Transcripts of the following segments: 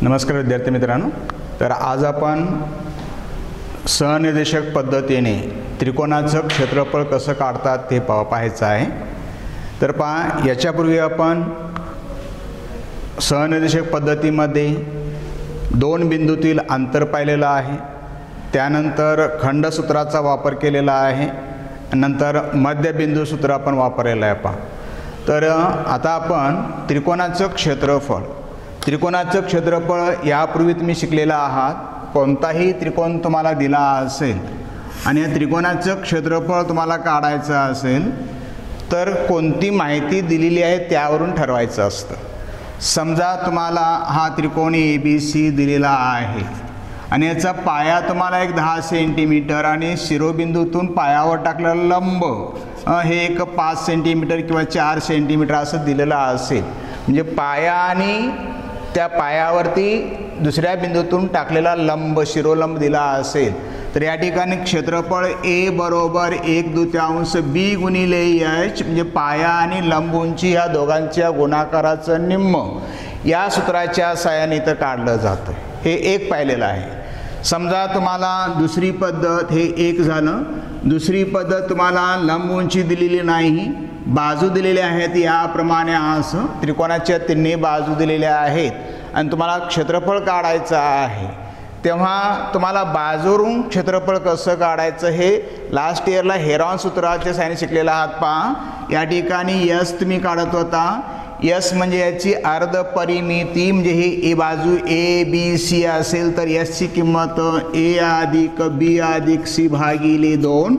नमस्कार विद्यार्थी मित्रांनो, तर आज आपण सहनिर्देशक पद्धतीने त्रिकोणाचं क्षेत्रफळ कसं काढतात ते पाहायचं आहे। तर पहा, याच्यापूर्वी आपण सहनिर्देशक पद्धतीमध्ये दोन बिंदूतील अंतर पाहिलेलं आहे, त्यानंतर खंडसूत्राचा वापर केलेला आहे, नंतर मध्यबिंदू सूत्र आपण वापरलेलं आहे। पहा, तर आता आपण त्रिकोणाचं क्षेत्रफळ यापूर्वी तुम्ही शिकलेला आहात। कोणताही त्रिकोण तुम्हाला दिला असेल आणि या त्रिकोणाचं क्षेत्रफळ तुम्हाला काढायचं असेल तर कोणती माहिती दिलेली आहे त्यावरून ठरवायचं असतं। समजा तुम्हाला हा त्रिकोण ABC दिलेला आहे आणि याचा पाया तुम्हाला एक 10 सेंटीमीटर आणि शिरोबिंदूतून पायावर टाकलेला लंब हे एक 5 सेंटीमीटर किंवा 4 सेंटीमीटर असं दिलेलं असेल, म्हणजे पाया आणि त्या पायावरती दुसऱ्या बिंदूतून टाकलेला लंब शिरोलंब दिला असेल तर या ठिकाणी क्षेत्रफळ A बरोबर 1/2 B गुणिले H, म्हणजे पाया आणि लंब उंची या दोघांच्या गुणाकाराचं निम्म या सूत्राच्या साहाय्याने इथं काढलं जातं। हे एक पाहिलेलं आहे। समजा तुम्हाला दुसरी पद्धत, हे एक झालं। दुसरी पद्धत तुम्हाला लंब उंची दिलेली नाही, बाजू दिलेल्या आहेत याप्रमाणे असं त्रिकोणाच्या तिन्ही बाजू दिलेल्या आहेत आणि तुम्हाला क्षेत्रफळ काढायचं आहे, तेव्हा तुम्हाला बाजूवरून क्षेत्रफळ कसं काढायचं हे लास्ट इयरला हेरॉन सूत्राच्या साहाय्याने शिकलेलं आहात। पहा, या ठिकाणी S तुम्ही काढत होता। S म्हणजे याची अर्ध परिमिती, म्हणजे ही ए बाजू ABC असेल तर S ची किंमत A अधिक B अधिक C भागिले 2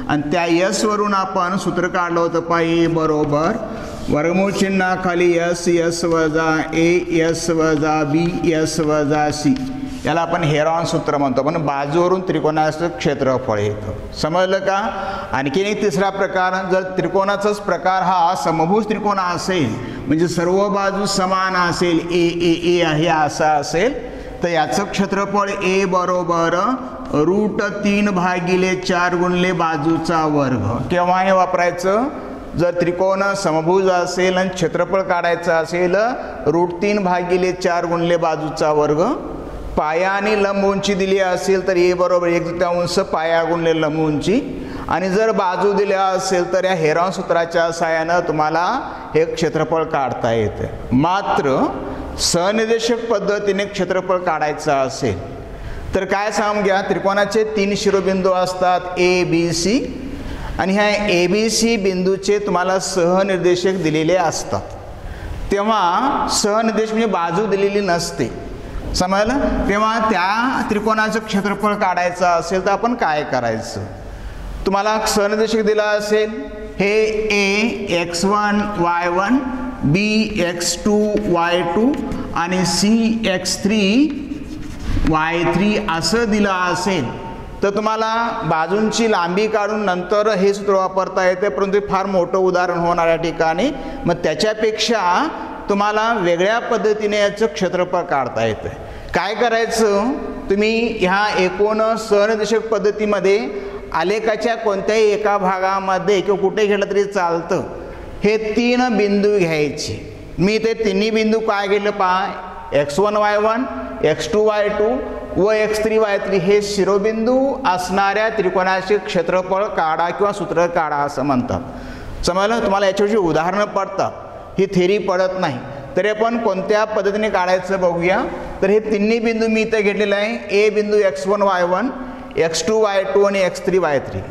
आणि त्या S वरून आपण सूत्र काढलं होतं। पहा, A बरोबर वर्गमूळ चिन्हाखाली S वजा A S वजा B S वजा C, याला आपण हेरॉन सूत्र म्हणतो। पण बाजूवरून त्रिकोणाचं क्षेत्रफळ येतं, समजलं का? आणखी एक तिसरा प्रकार, जर त्रिकोणाचाच प्रकार हा समभुज त्रिकोण असेल, म्हणजे सर्व बाजू समान असेल, A आहे असं असेल, तर याचं क्षेत्रफळ A बरोबर √3 भागिले 4 गुणिले बाजूचा वर्ग। केव्हा हे वापरायचं? जर त्रिकोण समभुज असेल आणि क्षेत्रफळ काढायचं असेल √3 भागिले 4 गुणिले बाजूचा वर्ग। पाया आणि लंब उंची दिली असेल तर A बरोबर 1/2 पाया गुणिले लंब उंची, आणि जर बाजू दिल्या असेल तर या हेरॉन सूत्राच्या सहाय्यानं तुम्हाला हे क्षेत्रफळ काढता येते। मात्र सहनिर्देशक पद्धतीने क्षेत्रफळ काढायचं असेल तर काय सांगून घ्या, त्रिकोणाचे 3 शिरोबिंदू असतात ABC, आणि ह्या ABC बिंदूचे तुम्हाला सहनिर्देशक दिलेले असतात। तेव्हा सहनिर्देशक म्हणजे बाजू दिलेली नसते, समजलं? तेव्हा त्या त्रिकोणाचं क्षेत्रफळ काढायचं असेल तर आपण काय करायचं? तुम्हाला सहनिर्देशक दिला असेल, हे A x1 y1 B x2 y2 आणि C x3 y3 असं दिलं असेल तर तुम्हाला बाजूंची लांबी काढून नंतर हे सूत्र वापरता येते, परंतु फार मोठं उदाहरण होणार या ठिकाणी। मग त्याच्यापेक्षा तुम्हाला वेगळ्या पद्धतीने याचं क्षेत्रफळ काढता येतं। काय करायचं, तुम्ही ह्या एकूण सहनिर्देशक पद्धतीमध्ये आलेखाच्या कोणत्याही एका भागामध्ये किंवा कुठे घेतलं तरी चालतं, हे 3 बिंदू घ्यायचे। मी ते तिन्ही बिंदू काय घेतलं पहा, x1 y1 x2 y2 व x3 y3 हे शिरोबिंदू असणाऱ्या त्रिकोणाचे क्षेत्रफळ काढा किंवा सूत्र काढा असं म्हणतात। समजलं? तुम्हाला याच्याविषयी उदाहरणं पडतात, ही थेरी पडत नाही, तरी आपण कोणत्या पद्धतीने काढायचं बघूया। तर हे तिन्ही बिंदू मी इथे घेतलेले आहे, A बिंदू x1 y1 x2 y2 आणि x3 y3।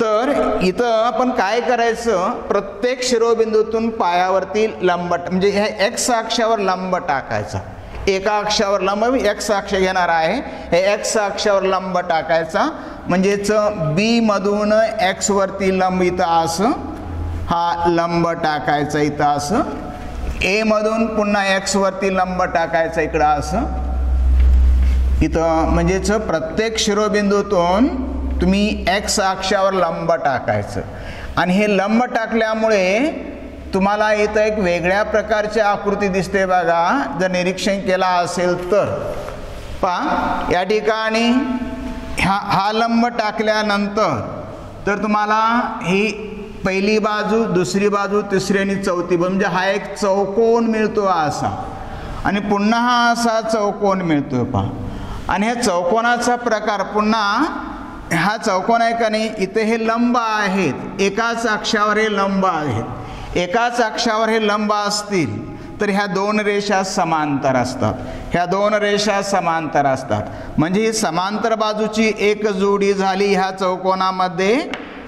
तर इथं आपण काय करायचं, प्रत्येक शिरोबिंदूतून पायावरती लंब, म्हणजे ह्या x अक्षावर लंब टाकायचा। एका अक्षावर लंब, x अक्ष घेणार आहे, हे x अक्षावर लंब टाकायचा, म्हणजेच B मधून x वरती लंब इथं असं हा लंब टाकायचा इथं असं, A मधून पुन्हा x वरती लंब टाकायचा इकडं असं इथं, म्हणजेच प्रत्येक शिरोबिंदूतून तुम्ही x अक्षावर लंब टाकायचं। आणि हे लंब टाकल्यामुळे तुम्हाला इथं एक वेगळ्या प्रकारची आकृती दिसते बघा, जर निरीक्षण केला असेल तर। पहा, या ठिकाणी हा लंब टाकल्यानंतर तर तुम्हाला ही पहिली बाजू, दुसरी बाजू, तिसरी आणि चौथी बाजू, म्हणजे हा एक चौकोन मिळतो असा। आणि पुन्हा हा असा चौकोन मिळतोय पहा. आणि ह्या चौकोनाचा प्रकार पुन्हा हा चौकोन आहे का नाही, इथे हे लंब आहेत, एकाच अक्षावर हे लंब आहेत. एकाच अक्षावर हे लंब असतील तर ह्या दोन रेषा समांतर असतात. ह्या दोन रेषा समांतर असतात म्हणजे ही समांतर बाजूची एक जोडी झाली ह्या चौकोनामध्ये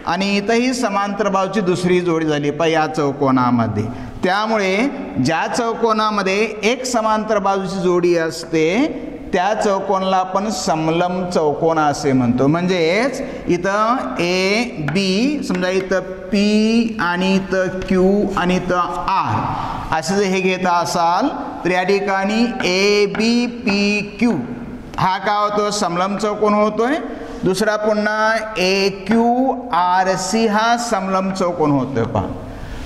आणि इथंही समांतर बाजूची दुसरी जोडी झाली पहा या चौकोनामध्ये. त्यामुळे ज्या चौकोनामध्ये एक समांतर बाजूची जोडी असते त्या चौकोनाला आपण समलंब चौकोन असे म्हणतो. म्हणजेच इथं ए बी, समजा इथं पी आणि इथं क्यू आणि इथं आर असं जर हे घेत असाल तर या ठिकाणी ए बी पी क्यू हा काय होतो, समलंब चौकोन होतोय. दुसरा पुन्हा ए क्यू आर सी हा समलंब चौकोन होतोय पहा.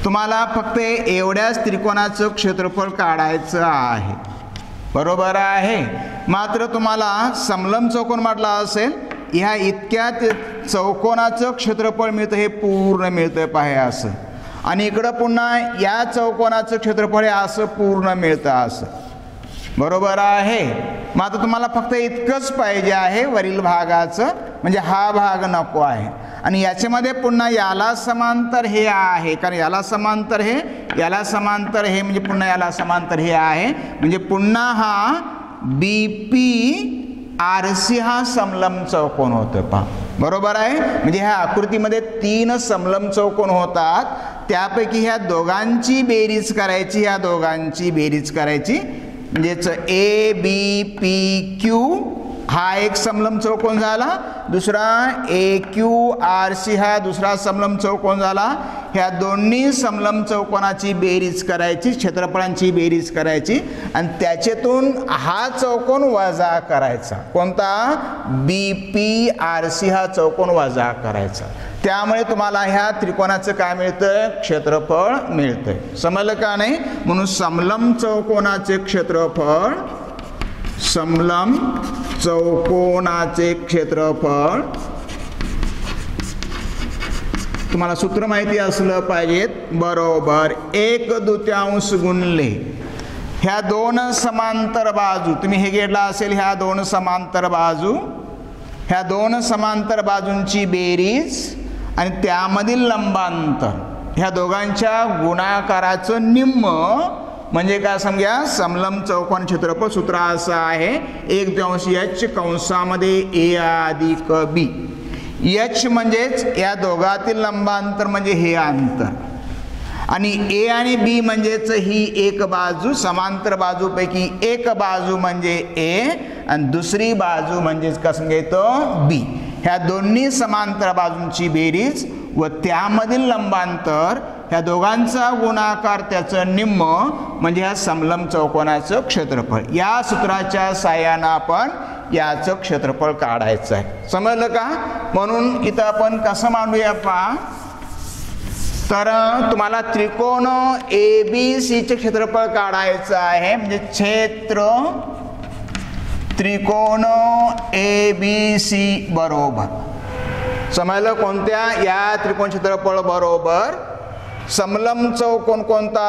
तुम्हाला फक्त एवढ्याच त्रिकोणाचं क्षेत्रफळ काढायचं आहे, बरोबर आहे. मात्र तुम्हाला समलंब चौकोन म्हटला असेल ह्या इतक्या चौकोनाचं क्षेत्रफळ मिळतं, हे पूर्ण मिळतं पहा असं. आणि इकडं पुन्हा या चौकोनाचं क्षेत्रफळ असं पूर्ण मिळतं असं, बरोबर आहे. मात्र तुम्हाला फक्त इतकंच पाहिजे आहे वरील भागाचं, म्हणजे हा भाग नको आहे. आणि याच्यामध्ये पुन्हा याला समांतर हे आहे, कारण याला समांतर हे, याला समांतर हे, म्हणजे पुन्हा याला समांतर हे आहे. म्हणजे पुन्हा हा बी पी आर सी हा समलंब चौकोन होतो पहा, बरोबर आहे. म्हणजे ह्या आकृतीमध्ये 3 समलंब चौकोन होतात. त्यापैकी ह्या दोघांची बेरीज करायची, ह्या दोघांची बेरीज करायची म्हणजेच ए बी पी क्यू हा एक समलंब चौकोन झाला. दुसरा ए क्यू आर सी हा दुसरा समलंब चौकोन झाला. ह्या दोन्ही समलंब चौकोनाची बेरीज करायची, क्षेत्रफळांची बेरीज करायची आणि त्याच्यातून हा चौकोन वजा करायचा. कोणता, बी पी आर सी हा चौकोन वजा करायचा. त्यामुळे तुम्हाला ह्या त्रिकोणाचं काय मिळतं, क्षेत्रफळ मिळतंय. समजलं का नाही. म्हणून समलंब चौकोनाचे क्षेत्रफळ, समलंब चौकोनाचे क्षेत्रफळ तुम्हाला सूत्र माहिती असलं पाहिजेत, बरोबर 1/2 गुणले ह्या दोन समांतर बाजू. तुम्ही हे घेतला असेल ह्या दोन समांतर बाजू, ह्या दोन समांतर बाजूंची बेरीज आणि त्यामधील लंबांतर, ह्या दोघांच्या गुणाकाराचं निम्म म्हणजे काय समजा समलंब चौकोन क्षेत्रफळ. सूत्र असं आहे 1/h कंसामध्ये ए अधिक बी. एच म्हणजेच या दोघातील लंबांतर म्हणजे हे अंतर आणि ए आणि बी म्हणजेच ही एक बाजू, समांतर बाजूपैकी एक बाजू म्हणजे ए आणि दुसरी बाजू म्हणजेच काय सांगायचं बी. ह्या दोन्ही समांतर बाजूंची बेरीज व त्यामधील लंबांतर, ह्या दोघांचा गुणाकार त्याचं निम्म म्हणजे ह्या समलंब चौकोनाचं क्षेत्रफळ. या सूत्राच्या साहाय्यानं आपण याचं क्षेत्रफळ काढायचं आहे. समजलं का. म्हणून इथं आपण कसं मांडूया पहा. तर तुम्हाला त्रिकोण ए बी सी चे क्षेत्रफळ काढायचं आहे. म्हणजे क्षेत्र त्रिकोण ए बी सी बरोबर, समजलं, कोणत्या, या त्रिकोण क्षेत्रफळ बरोबर समलंब चौकोन कोणता,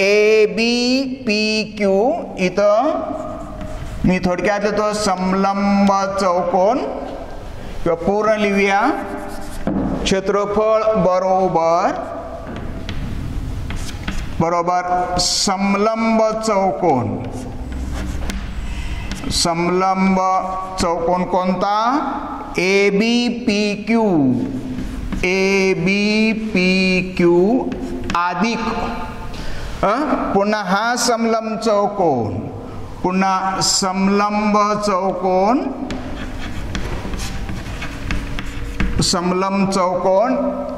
ए बी पी क्यू. इथं मी थोडक्यात लिहितो समलंब चौकोन किंवा पूर्ण लिहूया. क्षेत्रफळ बरोबर बरोबर समलंब चौकोन. समलंब चौकोन कोणता, A B P Q, A B P Q अधिक पुन्हा हा समलंब चौकोन, पुन्हा समलंब चौकोन, समलंब चौकोन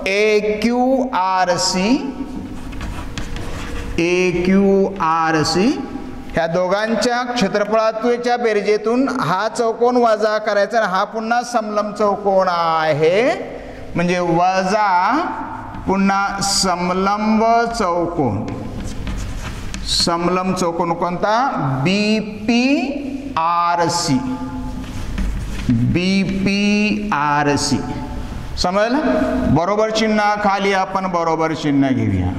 ए क्यू आर सी, ए क्यू आर सी. ह्या दोघांच्या क्षेत्रफळाच्या बेरजेतून हा चौकोन वजा करायचा. हा पुन्हा समलंब चौकोन आहे म्हणजे वजा पुन्हा समलंब चौकोन. समलंब चौकोन कोणता, बी पी आर सी, बी पी आर सी. समजलं. बरोबर चिन्ह खाली आपण बरोबर चिन्ह घेऊया.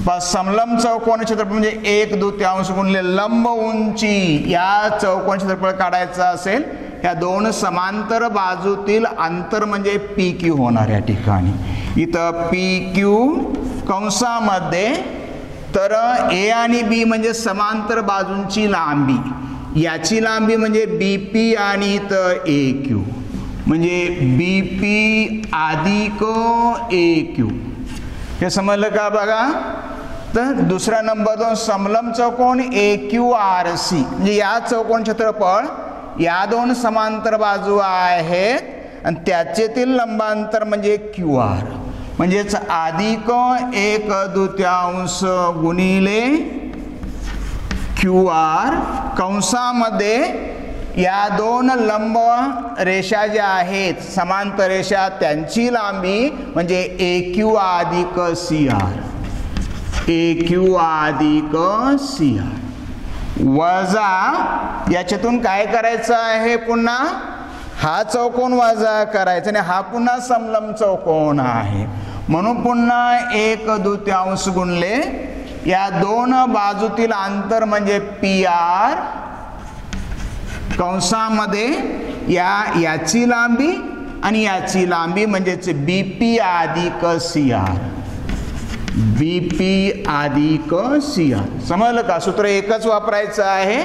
समलंब चौकोन क्षेत्रफळ म्हणजे 1/2 गुणिले लंब उंची या चौकोन क्षेत्रफळ काढायचं असेल, या दोन समांतर बाजूतील अंतर म्हणजे पी क्यू होणार या ठिकाणी. इथं पी क्यू कंसामध्ये तर ए आणि बी म्हणजे समांतर बाजूंची लांबी, याची लांबी म्हणजे बी पी आणि इथं ए क्यू म्हणजे बी पी अधिक ए क्यू. हे समजलं का बघा. तर दुसरा नंबर 2 समलंब चौकोन ए क्यू आर सी म्हणजे या चौकोन क्षेत्रफळ या दोन समांतर बाजू आहेत आणि त्याच्यातील लंबांतर म्हणजे क्यू आर म्हणजेच अधिक 1/2 गुणिले क्यू आर कंसामध्ये या दोन लंब रेषा ज्या आहेत समांतर रेषा त्यांची लांबी म्हणजे ए क्यू अधिक सी आर, ए क्यू अधिक सी आर वजा याच्यातून काय करायचं आहे, पुन्हा हा चौकोन वजा करायचा आणि हा पुन्हा समलंब चौकोन आहे म्हणून पुन्हा 1/2 गुणले या दोन बाजूतील अंतर म्हणजे पी आर कंसामध्ये याची लांबी आणि याची लांबी म्हणजेच बी पी अधिक सी आर, बी पी अधिक सी आर. समजलं का. सूत्र एकच वापरायचं आहे,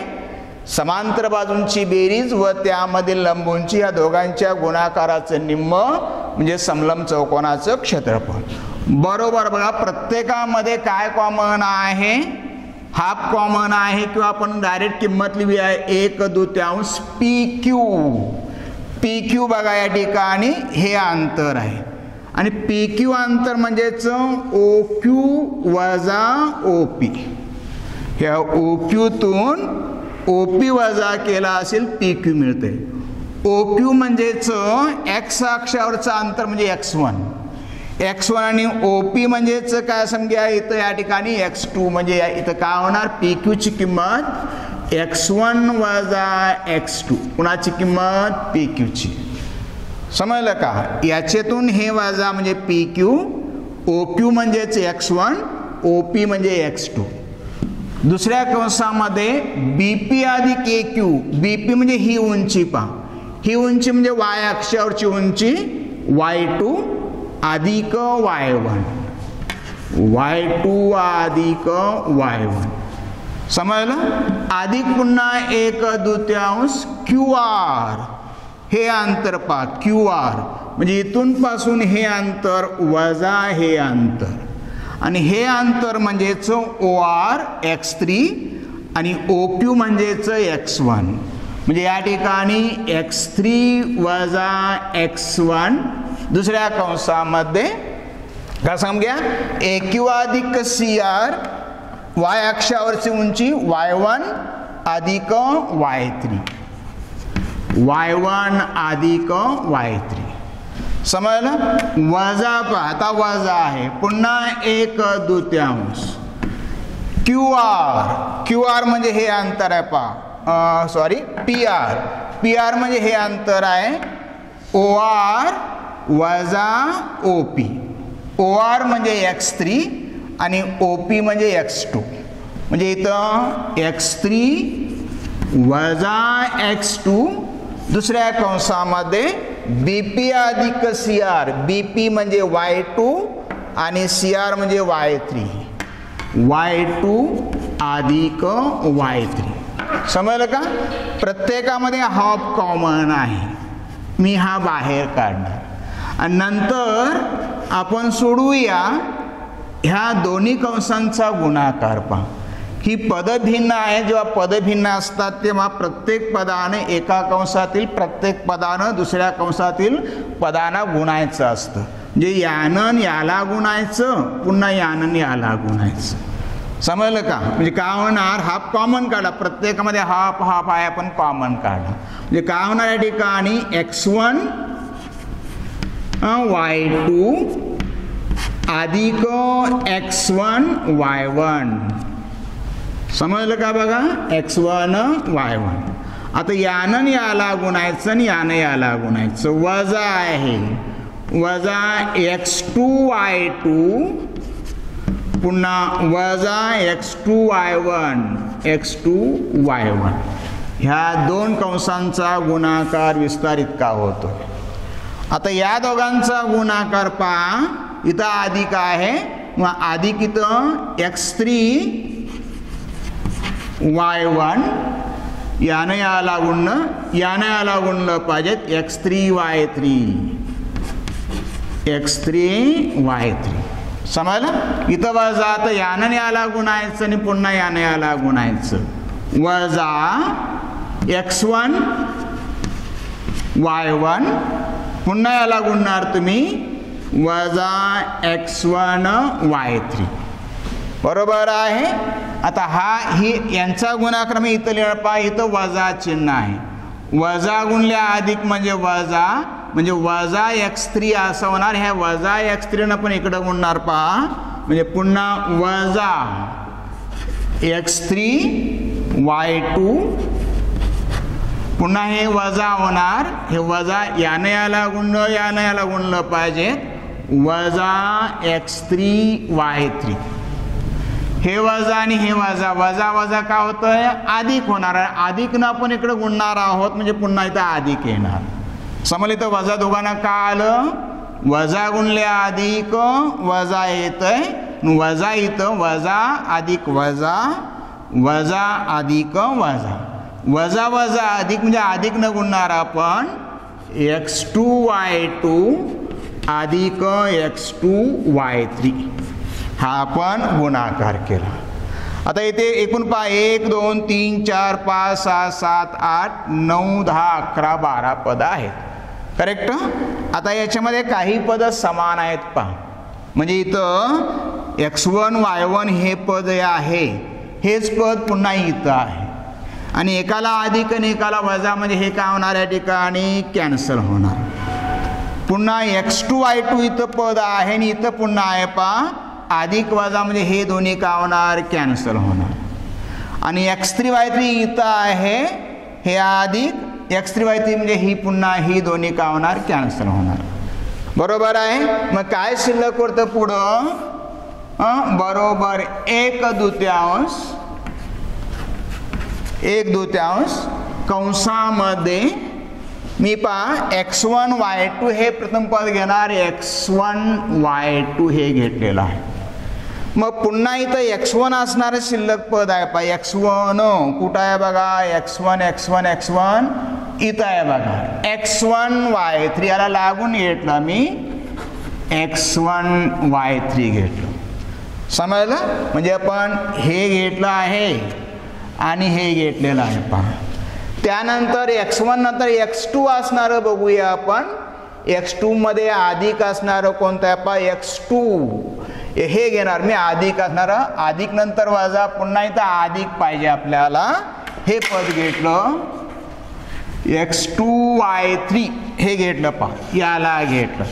समांतर बाजूंची बेरीज व त्यामधील लंब उंची या दोघांच्या गुणाकाराचं निम्म म्हणजे समलंब चौकोनाचं क्षेत्रफळ. बरोबर. बघा प्रत्येकामध्ये काय कॉमन आहे, हाफ कॉमन आहे किंवा आपण डायरेक्ट किंमत लिहिली आहे 1/2 पी क्यू. पी क्यू बघा या ठिकाणी हे अंतर आहे आणि पी क्यू अंतर म्हणजेच ओ क्यू वजा ओ पी. ह्या ओ क्यूतून ओ पी वजा केला असेल पी क्यू मिळते. ओ क्यू म्हणजेच एक्स अक्षावरचं अंतर म्हणजे x1, x1 आणि ओ पी म्हणजेच काय समजा इथं या ठिकाणी x2 म्हणजे इथं काय होणार पी क्यूची किंमत x1 वजा x2 कुणाची किंमत पी क्यूची. समजलं का. याच्यातून हे वजा म्हणजे पी क्यू, ओ क्यू म्हणजेच x1, ओ पी म्हणजे x2. दुसऱ्या कंसामध्ये बी पी अधिक ए क्यू, बी पी म्हणजे ही उंची पहा, ही उंची म्हणजे वाय अक्षावरची उंची y2 अधिक y1, y2 अधिक y1. समजलं. अधिक पुन्हा 1/2 क्यू आर हे अंतर पहा, क्यू आर म्हणजे इथून पासून हे अंतर वजा हे अंतर आणि हे अंतर म्हणजेच ओ आर x3 आणि ओ क्यू म्हणजेच x1 म्हणजे या ठिकाणी x3 वजा x1 दुसऱ्या कंसामध्ये का समजा ए क्यू अधिक सी आर वाय अक्षावरची उंची y1 अधिक y3, y1 अधिक y3. समजलं. वजा आता वजा आहे पुन्हा 1/2 क्यू आर, क्यू आर म्हणजे हे अंतर आहे पहा, sorry P R, P R म्हणजे हे अंतर आहे ओ आर वजा ओ पी. ओ आर म्हणजे x3 आणि ओ पी म्हणजे x2 म्हणजे इथं x3 वजा x2 दुसऱ्या कंसामध्ये बी पी अधिक सी आर, बी पी म्हणजे y2 आणि सी आर म्हणजे y3, y2 अधिक y3. समजलं का. प्रत्येकामध्ये हाफ कॉमन आहे, मी हा बाहेर काढणार आणि नंतर आपण सोडवूया ह्या दोन्ही कंसांचा गुणाकार. पहा ही पद भिन्न आहे, जेव्हा पद भिन्न असतात तेव्हा प्रत्येक पदाने एका कंसातील प्रत्येक पदानं दुसऱ्या कंसातील पदांना गुणायचं असतं. म्हणजे यानं याला गुणायचं पुन्हा यानं याला गुणायचं. समजलं का. म्हणजे काय होणार, हाफ कॉमन काढा, प्रत्येकामध्ये हाफ हाफ आहे आपण कॉमन काढा म्हणजे काय होणार या ठिकाणी x1 y2 अधिक x1 y1. समजलं का बघा x1 y1. आता यानं याला गुणायचं आणि यानं याला गुणायचं. वजा आहे वजा x2 y2 पुन्हा वजा x2y1 x2y1 ह्या दोन कंसांचा गुणाकार विस्तार इतका होतो. आता या दोघांचा गुणाकार पहा, इथं अधिक आहे मग अधिक इथं x3y1 यानं याला गुणलं पाहिजेत x3y3 समजलं. इथं वजा तर यानं याला गुणायचं आणि पुन्हा यानं याला गुणायचं. वजा x1y1 पुन्हा याला गुणणार तुम्ही वजा x1y3 बरोबर आहे. आता ही यांचा गुणाकार मी इथं लिहिलं पहा, इथं वजा चिन्ह आहे. वजा गुणल्या अधिक म्हणजे वजा x3 असं होणार. ह्या वजा x3 पण इकडं गुणणार पहा, म्हणजे पुन्हा वजा x3y2 पुन्हा हे वजा होणार. हे वजा यानं याला गुणलं पाहिजे वजा x3y3. हे वजा आणि हे वजा का होतंय अधिक होणार आहे. अधिक न आपण इकडे गुणणार आहोत म्हणजे पुन्हा इथं अधिक येणार. समजलं. इथं वजा दोघांना का आलं, वजा गुणले अधिक वजा येतंय. वजा इथं वजा अधिक वजा अधिक वजा अधिक म्हणजे अधिक न गुणणार आपण x2y2 अधिक x2y3 हा आपण गुणाकार केला. आता इथे एकूण पहा 1 2 3 4 5 6 7 8 9 10 11 12 पद आहेत. करेक्ट. आता याच्यामध्ये काही पद समान आहेत पहा, म्हणजे इथं x1y1 हे पद आहे, हेच पद पुन्हा इथं आहे आणि एकाला अधिक आणि एकाला वजा म्हणजे हे काय होणार या ठिकाणी कॅन्सल होणार. पुन्हा x2y2 इथं पद आहे आणि इथं पुन्हा आहे पहा अधिक वजा म्हणजे हे दोन्ही काय होणार कॅन्सल होणार. आणि x3y3 इथं आहे, हे अधिक x3y3 म्हणजे ही पुन्हा ही दोन्ही काय होणार कॅन्सल होणार. बरोबर आहे. मग काय शिल्लक उरतं पुढं बरोबर 1/2 कंसामध्ये मी पहा x1y2 हे प्रथम पद घेणार. x1y2 हे घेतलेलं आहे. मग पुन्हा इथं x1 असणारं शिल्लक पद आहे पहा. x1 कुठं आहे बघा, x1 इथं आहे बघा. x1y3 याला लागून घेतलं मी x1y3 घेतलं. समजलं. म्हणजे आपण हे घेतलं आहे आणि हे घेतलेलं आहे पहा. त्यानंतर x1 नंतर x2 असणारं बघूया आपण. x2 मध्ये अधिक असणारं कोणतं आहे पहा x2 हे घेणार मी. अधिक असणारं अधिक नंतर वजा पुन्हा इथं अधिक पाहिजे आपल्याला, हे पद घेतलं x2y3 हे घेतलं पहा, याला घेतलं.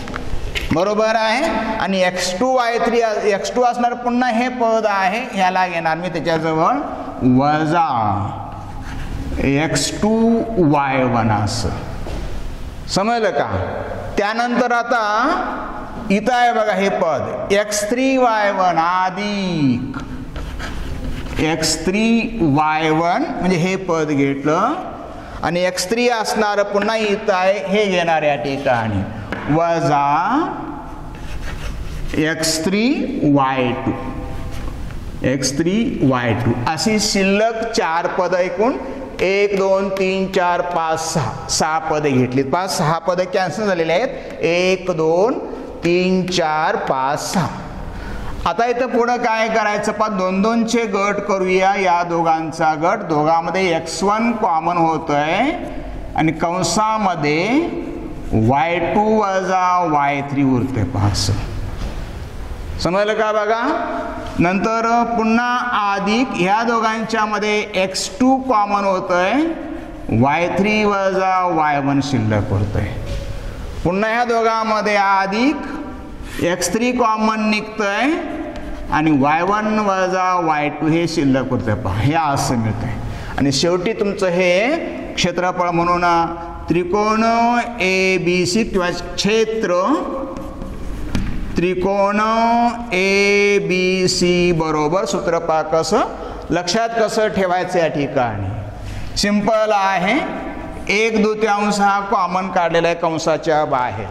बरोबर आहे. आणि x2 असणार पुन्हा हे पद आहे, ह्याला घेणार मी त्याच्याजवळ वजा x2y1 असं. समजलं का. त्यानंतर आता इथं आहे बघा हे पद x3y1 अधिक x3y1 म्हणजे हे पद घेतलं आणि x3 असणार पुन्हा इथं आहे, हे घेणार या ठिकाणी वजा x3y2 अशी शिल्लक 4 पद एकूण 1 2 3 4 5 6 पदे घेतली. 6 पद कॅन्सल झालेले आहेत. 1 2 3 4 5 6. आता इथं पुढं काय करायचं पहा, 2 चे गट करूया. या दोघांचा गट, दोघांमध्ये x1 कॉमन होतोय आणि कंसामध्ये y2 वजा y3 उरते पहा. समजलं का बघा. नंतर पुन्हा अधिक ह्या दोघांच्या मध्ये x2 कॉमन होतोय, y3 वजा y1 शिल्लक होतोय. पुन्हा ह्या दोघांमध्ये अधिक x3 कॉमन निघतंय आणि y1 वजा y2 हे शिल्लक होतंय पहा. हे असं मिळतंय. आणि शेवटी तुमचं हे क्षेत्रफळ म्हणून त्रिकोण ABC किंवा क्षेत्र त्रिकोण ABC बरोबर सूत्र पहा कसं लक्षात कसं ठेवायचं या ठिकाणी सिंपल आहे. 1/2 हा कॉमन काढलेला आहे कंसाच्या बाहेर.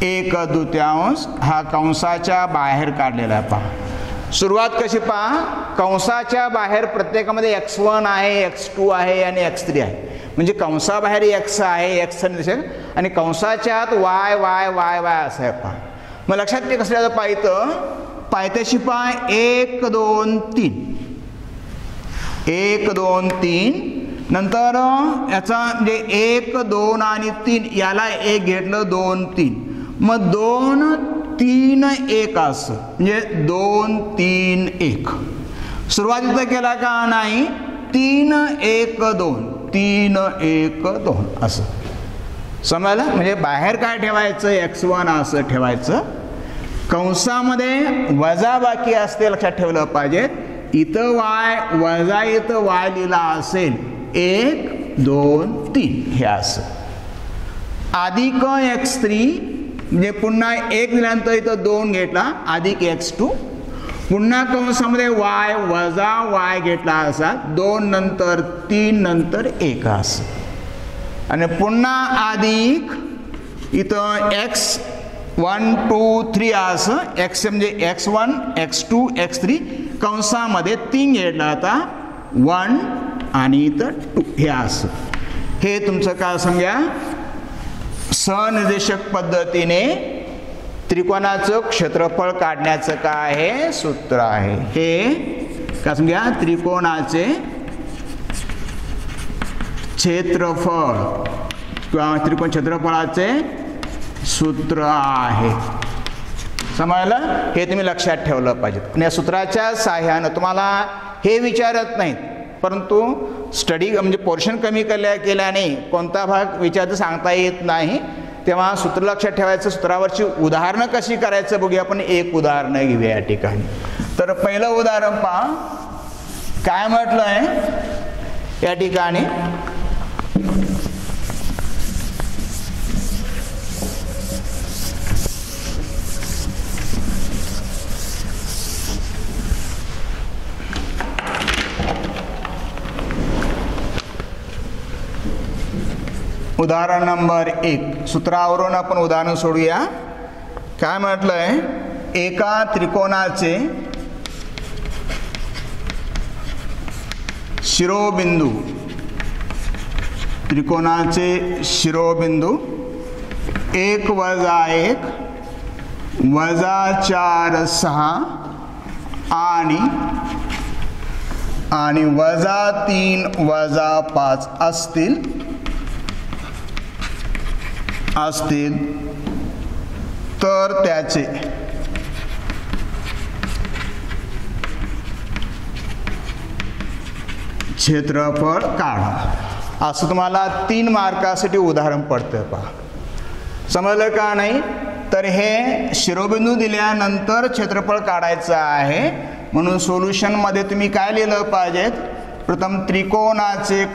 1/2 हा कंसाच्या बाहेर काढलेला आहे. पहा सुरुवात कशी पहा कंसाच्या बाहेर प्रत्येकामध्ये x1 आहे x2 आहे आणि x3 आहे. म्हणजे कंसाबाहेर x आहे x निर्देशक आणि कंसाच्या आत y y y y असं आहे. पहा मग लक्षात ते कसं पाहितं पायथ्याशी पहा 1 2 3 1 2 3 नंतर याचा म्हणजे 1 2 आणि 3 याला 1 घेतलं 2 3 मग 2 3 1 असं म्हणजे 2 3 1 सुरुवातीचा केला का नाही 3 1 2 3 1 2 असं समजलं. म्हणजे बाहेर काय ठेवायचं x1 असं ठेवायचं. कंसामध्ये वजा बाकी असते लक्षात ठेवलं पाहिजे. इथं y वजा इथं y लिहिला असेल 1 2 3 हे असं अधिक x3 म्हणजे पुन्हा 1 दिल्यानंतर इथं 2 घेतला अधिक x2 पुन्हा कंसामध्ये y वजा y घेतला असा 2 नंतर 3 नंतर 1 असं आणि पुन्हा अधिक इथं x1 2 3 असं x म्हणजे x1 x2 x3 कंसामध्ये 3 घेतला आता 1 आणि इथं 2 हे असं. हे तुमचं काय समजा सनिर्देशक पद्धतीने त्रिकोणाचं क्षेत्रफळ काढण्याचं काय आहे सूत्र आहे. हे काय समजा त्रिकोणाचे क्षेत्रफळ किंवा त्रिकोण क्षेत्रफळाचे सूत्र आहे. समजलं. हे तुम्ही लक्षात ठेवलं पाहिजे. आणि या सूत्राच्या सहाय्यानं तुम्हाला हे विचारत नाहीत परंतु स्टडी म्हणजे पोर्शन कमी केल्याने कोणता भाग विचारायचं सांगता येत नाही तेव्हा सूत्र लक्षात ठेवायचं. सूत्रावरची उदाहरणं कशी करायचं बघूया. आपण एक उदाहरण घेऊया या ठिकाणी. तर पहिलं उदाहरण पहा काय म्हटलं आहे या ठिकाणी उदाहरण नंबर 1 सूत्रावरून आपण उदाहरण सोडूया. काय म्हटलंय एका त्रिकोणाचे शिरोबिंदू त्रिकोणाचे शिरोबिंदू 1 वजा 1 वजा 4 6 आणि वजा 3 वजा 5 असतील तर त्याचे क्षेत्रफळ काढा. असं तुम्हाला 3 मार्कासाठी उदाहरण पडतं. पहा समजलं का नाही. तर हे शिरोबिंदू दिल्यानंतर क्षेत्रफळ काढायचं आहे म्हणून सोल्युशन मध्ये तुम्ही काय लिहिलं पाहिजे प्रथम त्रिकोणाचे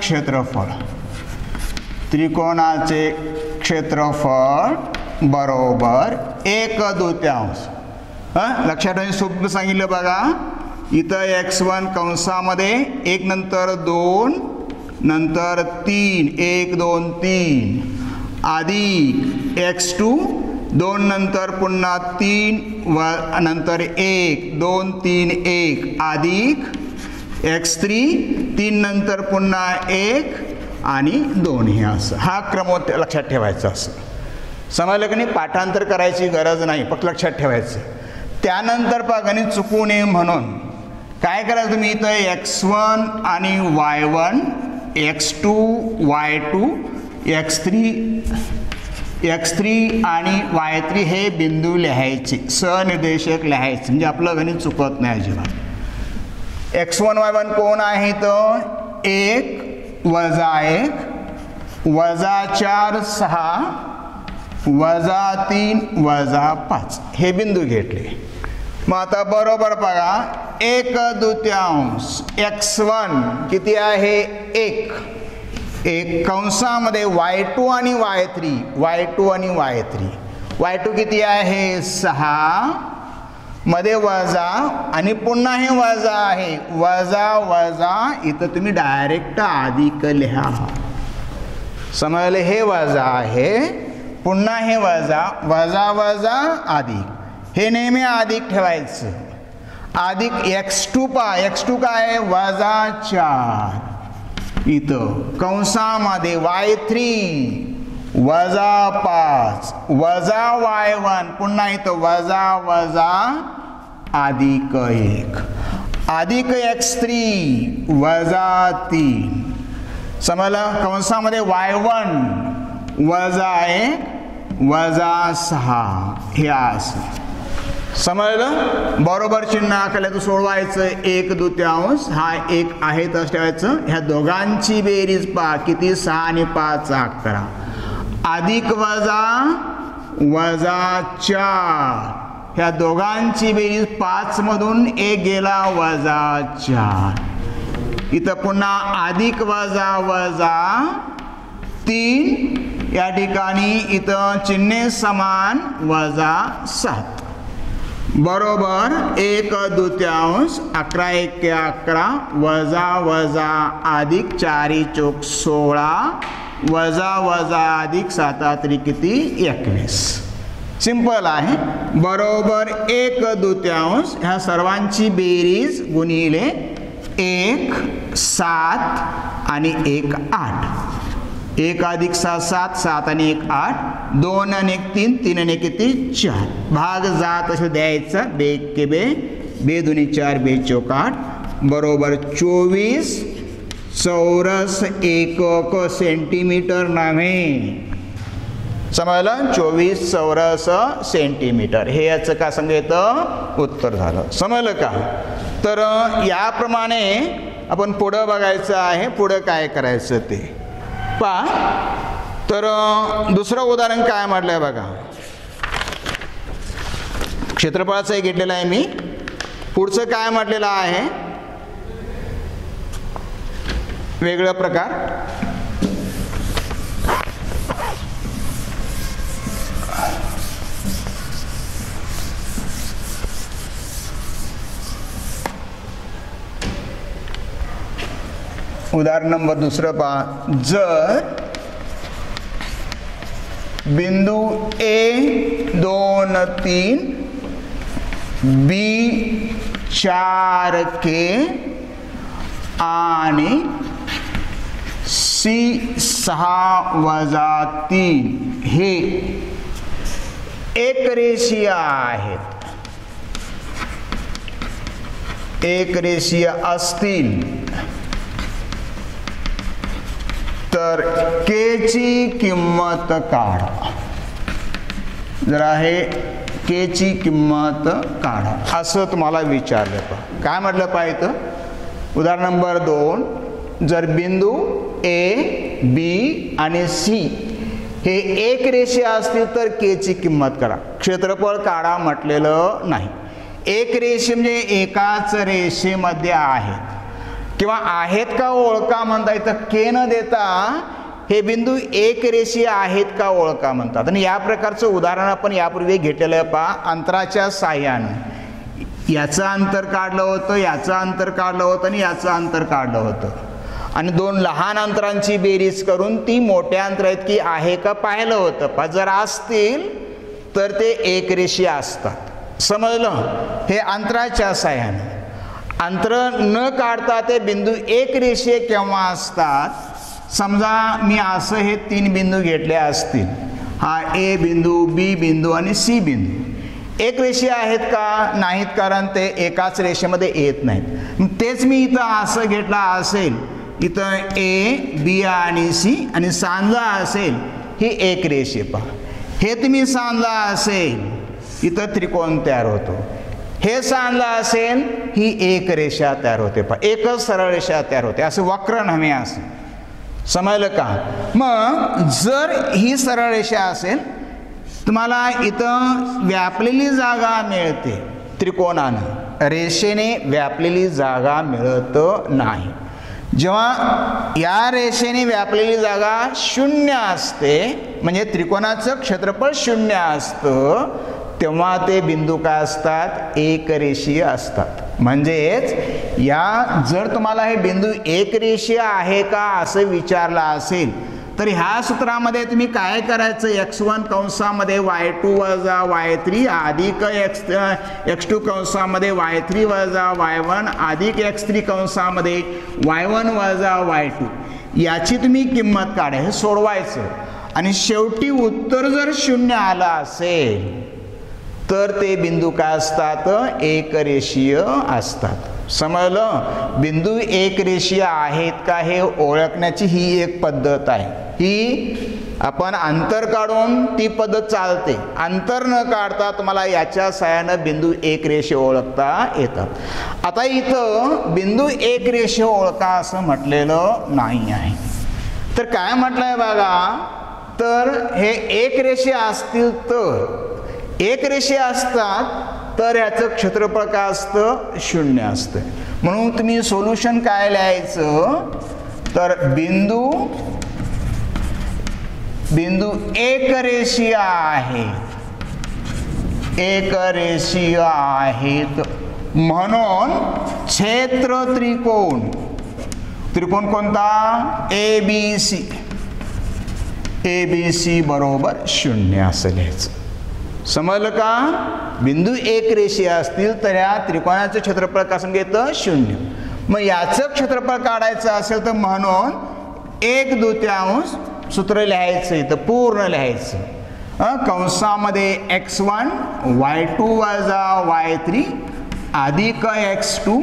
क्षेत्रफळ बरोबर 1/2. लक्षात ठेवा सोपं सांगितलं बघा. इथं x1 कंसामध्ये 1 नंतर 2 नंतर 3 1 2 3 अधिक x2 2 नंतर पुन्हा 3 नंतर 1 2 3 1 अधिक x3 3 नंतर पुन्हा 1 आणि 2 हे असं हा क्रम लक्षात ठेवायचा. असं समजलं की नाही. पाठांतर करायची गरज नाही फक्त लक्षात ठेवायचं. त्यानंतर पहा गणित चुकू नये म्हणून काय करायचं तुम्ही इथं x1 आणि y1 x2 y2 x3 आणि y3 हे बिंदू लिहायचे सनिर्देशक लिहायचे म्हणजे आपलं गणित चुकत नाही अजिबात. x1 y1 कोण आहे तर 1 वजा 1 वजा 4 6 वजा 3 वजा 5 हे बिंदू घेतले. मग आता बरोबर बघा 1/2 x1 किती आहे 1 कंसामध्ये y2 आणि y3 y2 किती आहे 6 मध्ये वजा आणि पुन्हा हे वजा आहे, वजा वजा इथं तुम्ही डायरेक्ट अधिक लिहा. समजले? हे वजा आहे, पुन्हा हे वजा, वजा वजा अधिक, हे नेहमी अधिक ठेवायचं. अधिक x2 पहा, x2 काय आहे -4 इथं कंसामध्ये y3 वजा 5 वजा y1 पुन्हा इथं वजा वजा अधिक 1 अधिक x3 वजा 3. समजलं? कंसामध्ये y1 वजा 1 वजा 6 हे असं. समजलं? बरोबर चिन्ह आखलं तर सोडवायचं. 1/2 हा 1 आहे तसं ठेवायचं. ह्या दोघांची बेरीज पहा किती 6 आणि 5 11 अधिक वजा वजा 4 ह्या दोघांची बेरीज 5 मधून 1 गेला वजा 4. इथं पुन्हा अधिक वजा वजा 3 या ठिकाणी इथं चिन्हे समान वजा 7 बरोबर 1/2 11 1 11 वजा वजा अधिक 4 चौक 16 वजा वजा अधिक 7 किती 21. सिंपल आहे. बरोबर 1/2 ह्या सर्वांची बेरीज गुणिले 1 7 आणि 1 8. 1 अधिक 7 7 7 आणि 1 8 2 आणि 1 3 3 आणि 1 किती 4. भाग जात असं द्यायचा. 2 के 2 2 4 2 चौक 8 बरोबर 24 चौरस एकक सेंटीमीटर नव्हे. समजलं? 24 चौरस सेंटीमीटर हे याचं का सांगितलं उत्तर झालं. समजलं का? तर याप्रमाणे आपण पुढं बघायचं आहे. पुढं काय करायचं ते पहा. तर दुसरं उदाहरण काय म्हटलंय बघा. क्षेत्रफळाचं घेतलेलं आहे मी. पुढचं काय म्हटलेलं आहे वेगळा प्रकार. उदाहरण नंबर दुसरं पहा. जर बिंदू A 2 3 B 4 के आणि C 6 वजा 3 हे एक रेषीय आहेत. एक रेषीय असतील तर के ची किंमत काढा. जरा हे के ची किंमत काढा असं तुम्हाला विचारलं. काय म्हटलं पाहिजे? उदाहरण नंबर 2 जर बिंदू A B आणि C हे एक रेषीय असतील तर के ची किंमत काढा. क्षेत्रफळ काढा म्हटलेलं नाही. एक रेषे म्हणजे एकाच रेषेमध्ये आहेत किंवा आहेत का ओळखा म्हणता येतं. के न देता हे बिंदू एक रेषीय आहेत का ओळखा म्हणतात. आणि या प्रकारचं उदाहरण आपण यापूर्वी घेतलेलं पहा. अंतराच्या साह्यानं याचं अंतर काढलं होतं, याचं अंतर काढलं होतं आणि याचं अंतर काढलं होतं आणि दोन लहान अंतरांची बेरीज करून ती मोठ्या अंतरात की आहे का पाहिलं होतं. पहा जर असतील तर ते एक रेषीय असतात. समजलं? हे अंतराच्या साह्यानं. अंतर न काढता ते बिंदू एक रेषीय केव्हा असतात. समजा मी असं हे 3 बिंदू घेतले असतील. हा A बिंदू B बिंदू आणि C बिंदू एक रेषीय आहेत का? नाहीत, कारण ते एकाच रेषेमध्ये येत नाहीत. तेच मी इथं असं घेतला असेल. इथं A B आणि C आणि सांजा असेल ही एक रेषीय. पहा हे तुम्ही सांजा असेल इथं त्रिकोण तयार होतो. हे सांजा असेल ही एक रेषा तयार होते. पहा एकच सरळ रेषा तयार होते. असं वक्र नव्हे असं. समजलं का? मग जर ही सरळ रेषा असेल तुम्हाला इथं व्यापलेली जागा मिळते. त्रिकोणानं रेषेने व्यापलेली जागा मिळत नाही. जेव्हा या रेषेने व्यापलेली जागा शून्य असते म्हणजे त्रिकोणाचं क्षेत्रफळ शून्य असतं, तेव्हा ते बिंदू काय असतात, एकरेषीय असतात. म्हणजेच या जर तुम्हाला हे बिंदू एकरेषीय आहे का असं विचारलं असेल तर ह्या सूत्रामध्ये तुम्ही काय करायचं, x1 कंसामध्ये y2 वजा y3 अधिक x2 कंसामध्ये y3 वजा y1 अधिक x3 कंसामध्ये y1 वजा y2 याची तुम्ही किंमत काढा, हे सोडवायचं. आणि शेवटी उत्तर जर शून्य आलं असेल तर ते बिंदू काय असतात, एकरेषीय असतात. समजलं? बिंदू एकरेषीय आहेत का हे ओळखण्याची ही एक पद्धत आहे. ही आपण अंतर काढून ती पद्धत चालते. अंतर न काढता तुम्हाला याच्या साहाय्यानं बिंदू एकरेषीय ओळखता येतात. आता इथं बिंदू एकरेषीय ओळखा असं म्हटलेलं नाही आहे. तर काय म्हटलंय बघा, तर हे एकरेषीय असतील तर एकरेषीय असतात तर याचं क्षेत्रफळ काय असतं, शून्य असतं. म्हणून तुम्ही सोल्युशन काय लिहायचं, तर बिंदू एकरेषीय आहेत, एकरेषीय आहेत म्हणून क्षेत्र त्रिकोण कोणता, ABC बरोबर शून्य असं लिहायचं. समजलं का? बिंदू एकरेषीय असतील तर या त्रिकोणाचं क्षेत्रफळ कसं घेतं, शून्य. मग याचं क्षेत्रफळ काढायचं असेल तर म्हणून 1/2 सूत्र लिहायचं, इथं पूर्ण लिहायचं. कंसामध्ये x1 y2 वजा y3 अधिक x2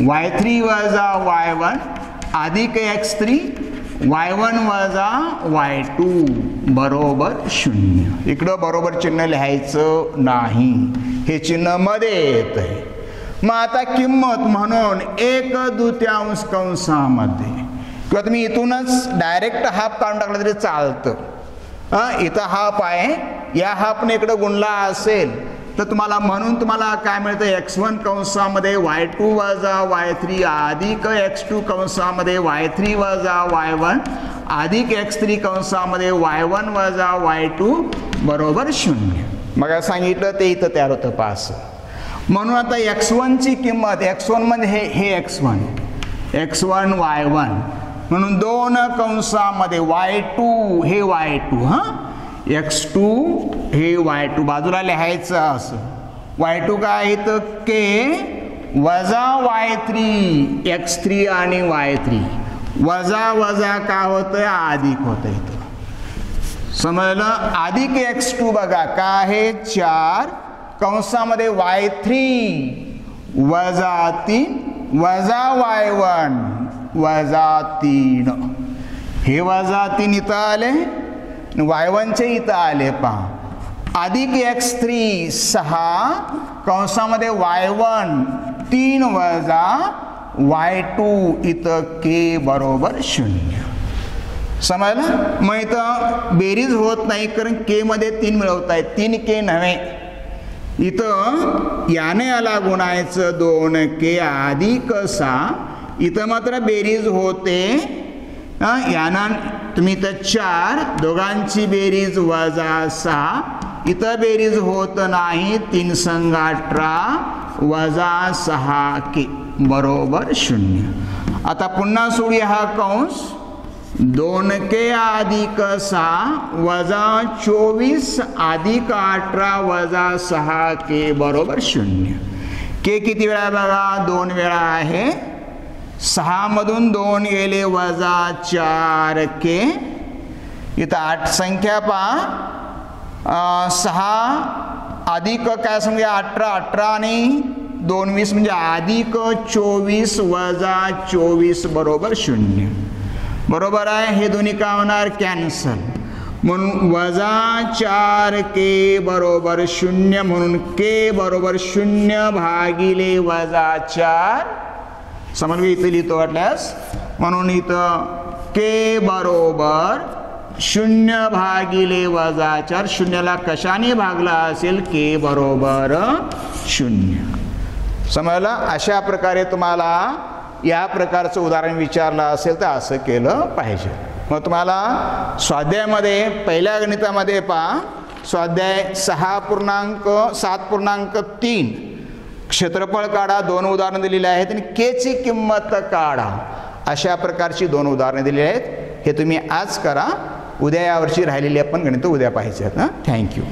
y3 वजा y1 अधिक x3 y1 वजा y2 बरोबर शून्य. इकडं बरोबर चिन्ह लिहायचं नाही, हे चिन्ह मध्ये येत आहे. मग आता किंमत म्हणून 1/2 कंसामध्ये, किंवा तुम्ही इथूनच डायरेक्ट हाफ काढून टाकलं तरी चालतं. इथं हाफ आहे, या हाफने इकडं गुणला असेल तर तुम्हाला म्हणून तुम्हाला काय मिळतं, x1 कंसामध्ये y2 वजा y3 अधिक x2 कंसामध्ये y3 वजा y1 अधिक x3 कंसामध्ये y1 वजा y2 बरोबर शून्य. मग सांगितलं ते इथं तयार होतं पास. म्हणून आता x1 ची किंमत, x1 म्हणजे हे x1 y1 म्हणून 2 कंसामध्ये y2 हे y2 x2 हे y2 बाजूला लिहायचं असं. y2 काय आहे तर k वजा y3 x3 आणि y3 वजा वजा काय होतंय, अधिक होतंय. समजलं? अधिक x2 बघा काय आहे 4 कंसामध्ये y3 वजा 3 वजा y1 वजा 3, हे वजा 3 इथं आले, y1 चे इथं आले पहा. अधिक x3 6 कंसामध्ये y1 3 वजा y2 इथं k बरोबर शून्य. समजलं? मग इथं बेरीज होत नाही कारण k मध्ये 3 मिळवताय, 3k नव्हे. इथं याने याला गुणायचं 2k अधिक 6, इथं मात्र बेरीज होते. याना तुम्ही इथं 4 दोघांची बेरीज वजा 6, इथं बेरीज होत नाही, 3 संग 18 वजा 6k बरोबर शून्य. आता पुन्हा सोडूया हा कंस. 2k अधिक 6 वजा 24 अधिक 18 वजा 6k बरोबर शून्य. k किती वेळा बघा, 2 वेळा आहे. 6 मधून 2 गेले वजा 4k. इथं 8 संख्या पहा. 6 अधिक काय समजा 18 आणि 2 20 म्हणजे अधिक 24 वजा 24 बरोबर शून्य. बरोबर आहे? हे दोन्ही काय होणार, कॅन्सल. म्हणून वजा 4k बरोबर शून्य. म्हणून k बरोबर 0 भागिले वजा 4. समजलं? इथं लिहितो वाटल्यास. म्हणून इथं k बरोबर 0 भागिले वजा 4. शून्याला कशाने भागला असेल, k बरोबर 0. समजलं? अशा प्रकारे तुम्हाला या प्रकारचं उदाहरण विचारलं असेल तर असं केलं पाहिजे. मग तुम्हाला स्वाध्यायामध्ये पहिल्या गणितामध्ये पहा, स्वाध्याय 7.3 क्षेत्रफळ काढा, 2 उदाहरणं दिलेली आहेत आणि केची किंमत काढा, अशा प्रकारची 2 उदाहरणं दिलेली आहेत. हे तुम्ही आज करा. उद्या यावर्षी राहिलेली आपण गणितं उद्या पाहायची आहेत. थँक्यू.